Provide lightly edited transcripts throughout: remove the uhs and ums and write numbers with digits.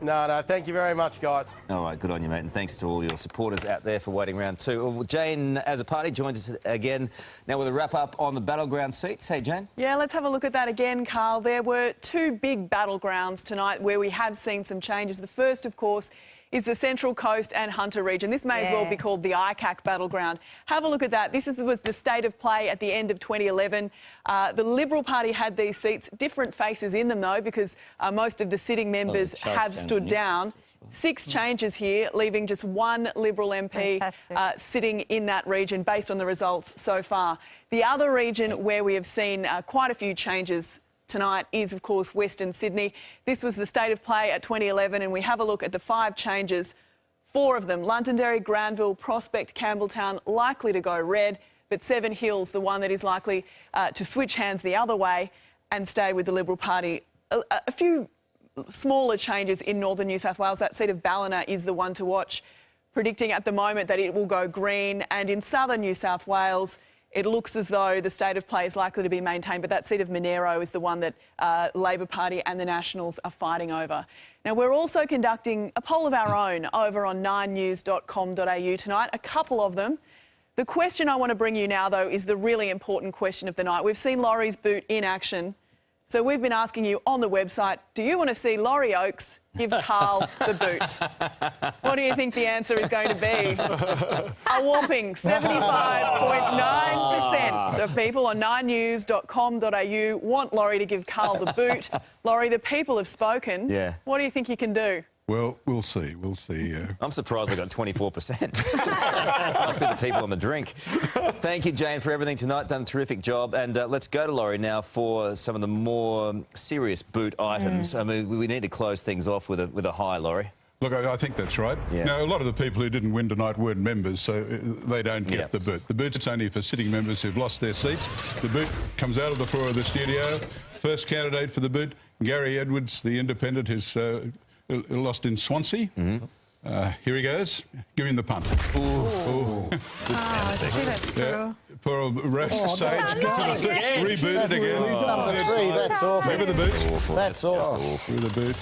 No, thank you very much, guys. All right, good on you, mate, and thanks to all your supporters out there for waiting round two. Well, Jayne Azzopardi joins us again now with a wrap-up on the battleground seats. Hey, Jayne. Yeah, let's have a look at that again, Karl. There were two big battlegrounds tonight where we have seen some changes. The first, of course, is the Central Coast and Hunter region. This may as well be called the ICAC battleground. Have a look at that. This was the state of play at the end of 2011. The Liberal Party had these seats, different faces in them though, because most of the sitting members have stood down. 6 changes here, leaving just one Liberal MP sitting in that region based on the results so far. The other region where we have seen quite a few changes tonight is, of course, Western Sydney. This was the state of play at 2011, and we have a look at the 5 changes. 4 of them, Londonderry, Granville, Prospect, Campbelltown, likely to go red, but Seven Hills, the one that is likely to switch hands the other way and stay with the Liberal Party. A few smaller changes in northern New South Wales. That seat of Ballina is the one to watch, predicting at the moment that it will go green. And in southern New South Wales, it looks as though the state of play is likely to be maintained, but that seat of Monero is the one that Labor Party and the Nationals are fighting over. Now, we're also conducting a poll of our own over on 9news.com.au tonight, a couple of them. The question I want to bring you now, though, is the really important question of the night. We've seen Laurie's boot in action. So we've been asking you on the website, do you want to see Laurie Oakes give Karl the boot? What do you think the answer is going to be? A whopping 75.9% of people on 9news.com.au want Laurie to give Karl the boot. Laurie, the people have spoken. Yeah. What do you think you can do? Well, we'll see. We'll see. I'm surprised I got 24%. Must be the people on the drink. Thank you, Jayne, for everything tonight. Done a terrific job. And let's go to Laurie now for some of the more serious boot items. I mean, we need to close things off with a high, Laurie. Look, I think that's right. Yeah. Now, a lot of the people who didn't win tonight weren't members, so they don't get the boot. The boot's only for sitting members who've lost their seats. The boot comes out of the floor of the studio. First candidate for the boot, Gary Edwards, the independent, who's lost in Swansea. Here he goes. Give him the punt. Ooh. Good sound effect. That's cruel. Poor old Rose Sage. Rebooted again. Number 3, that's awful. Remember the boot? That's awful. Through the boot.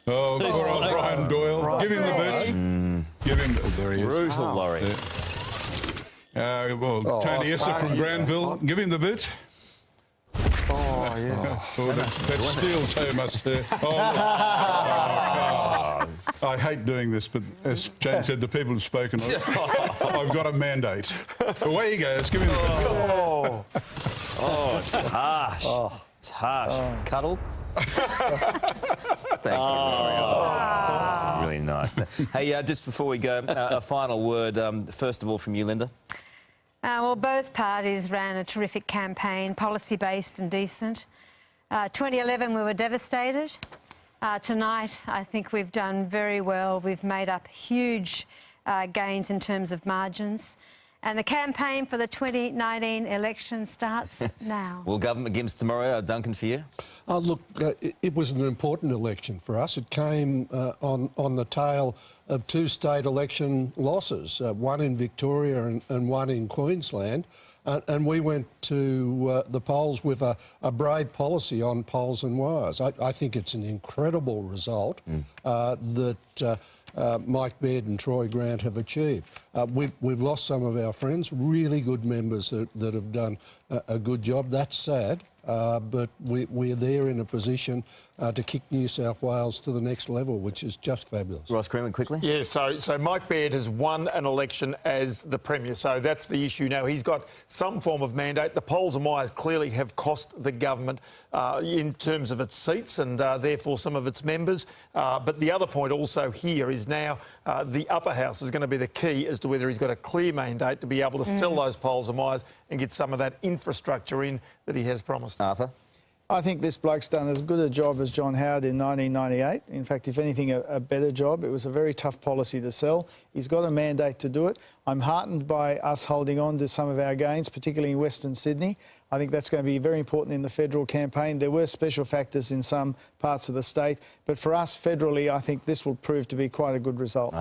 Oh, poor old Brian Doyle. Give him the boot. Give him there he is. Brutal, Laurie. Well, Tony Issa from Granville. Give him the boot. Oh, yeah. That steel toe must hurt. I hate doing this, but as Jayne said, the people have spoken. I've got a mandate. Away he goes. Give him the boot. It's harsh. It's harsh. Cuddle? Thank you, Laurie. That's really nice. Hey, just before we go, a final word, first of all, from you, Linda. Well, both parties ran a terrific campaign, policy-based and decent. 2011, we were devastated. Tonight, I think we've done very well. We've made up huge gains in terms of margins. And the campaign for the 2019 election starts now. Will government begins tomorrow? Duncan, for you? Look, it was an important election for us. It came on the tail of 2 state election losses, one in Victoria and one in Queensland. And we went to the polls with a brave policy on poles and wires. I think it's an incredible result that Mike Baird and Troy Grant have achieved. We've lost some of our friends, really good members that have done a good job. That's sad, but we're there in a position to kick New South Wales to the next level, which is just fabulous. Ross Creaming, quickly. Yeah, so Mike Baird has won an election as the Premier, so that's the issue now. He's got some form of mandate. The polls and wires clearly have cost the government in terms of its seats and therefore some of its members. But the other point also here is now the upper house is going to be the key as to whether he's got a clear mandate to be able to sell those poles and wires and get some of that infrastructure in that he has promised. Arthur? I think this bloke's done as good a job as John Howard in 1998. In fact, if anything, a better job. It was a very tough policy to sell. He's got a mandate to do it. I'm heartened by us holding on to some of our gains, particularly in Western Sydney. I think that's going to be very important in the federal campaign. There were special factors in some parts of the state, but for us federally, I think this will prove to be quite a good result.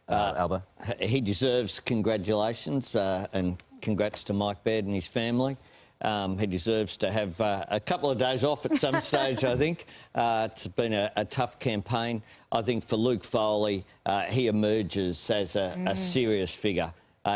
Alba? He deserves congratulations and congrats to Mike Baird and his family. He deserves to have a couple of days off at some stage, I think. It's been a tough campaign. I think for Luke Foley, he emerges as a serious figure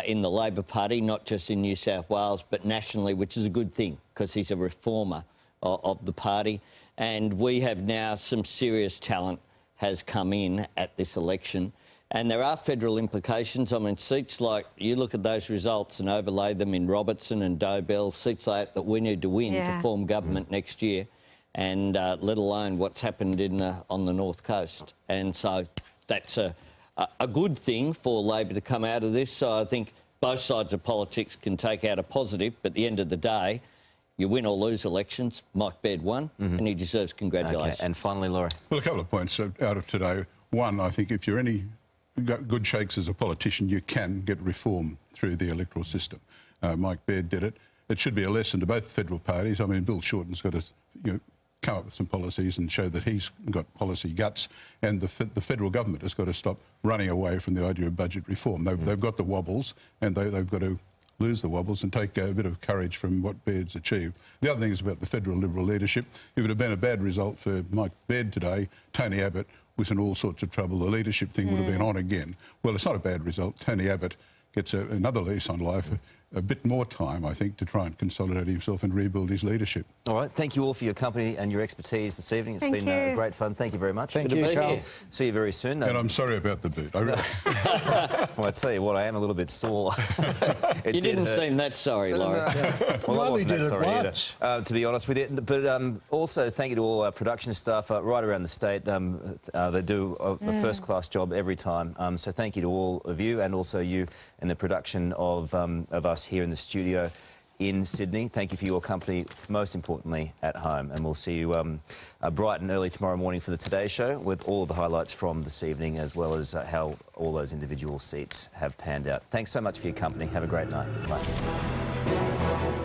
in the Labor Party, not just in New South Wales, but nationally, which is a good thing because he's a reformer of the party. And we have now some serious talent has come in at this election. And there are federal implications. I mean, seats like, you look at those results and overlay them in Robertson and Dobell, seats like that we need to win to form government next year, and let alone what's happened on the North Coast. And so that's a good thing for Labor to come out of this. So I think both sides of politics can take out a positive, but at the end of the day, you win or lose elections. Mike Baird won, and he deserves congratulations. Okay. And finally, Laurie. Well, a couple of points out of today. One, I think if you're got good shakes as a politician, you can get reform through the electoral system. Mike Baird did it. It should be a lesson to both federal parties. I mean, Bill Shorten's got to come up with some policies and show that he's got policy guts, and the federal government has got to stop running away from the idea of budget reform. They've got the wobbles, and they've got to lose the wobbles and take a bit of courage from what Baird's achieved. The other thing is about the federal Liberal leadership. If it had been a bad result for Mike Baird today, Tony Abbott was in all sorts of trouble. The leadership thing would have been on again. Well, it's not a bad result. Tony Abbott gets another lease on life, a bit more time, I think, to try and consolidate himself and rebuild his leadership. All right. Thank you all for your company and your expertise this evening. It's been great fun. Thank you very much. Thank Good you, to be Karl. here. See you very soon. And I'm sorry about the boot. Well, I tell you what, I am a little bit sore. You didn't seem that sorry, Laurie. Well, I wasn't did that it sorry once. either, to be honest with you. But also, thank you to all our production staff right around the state. They do a first-class job every time. So thank you to all of you, and also you in the production of us here in the studio in Sydney. Thank you for your company, most importantly, at home. And we'll see you bright and early tomorrow morning for the Today Show with all of the highlights from this evening, as well as how all those individual seats have panned out. Thanks so much for your company. Have a great night. Bye.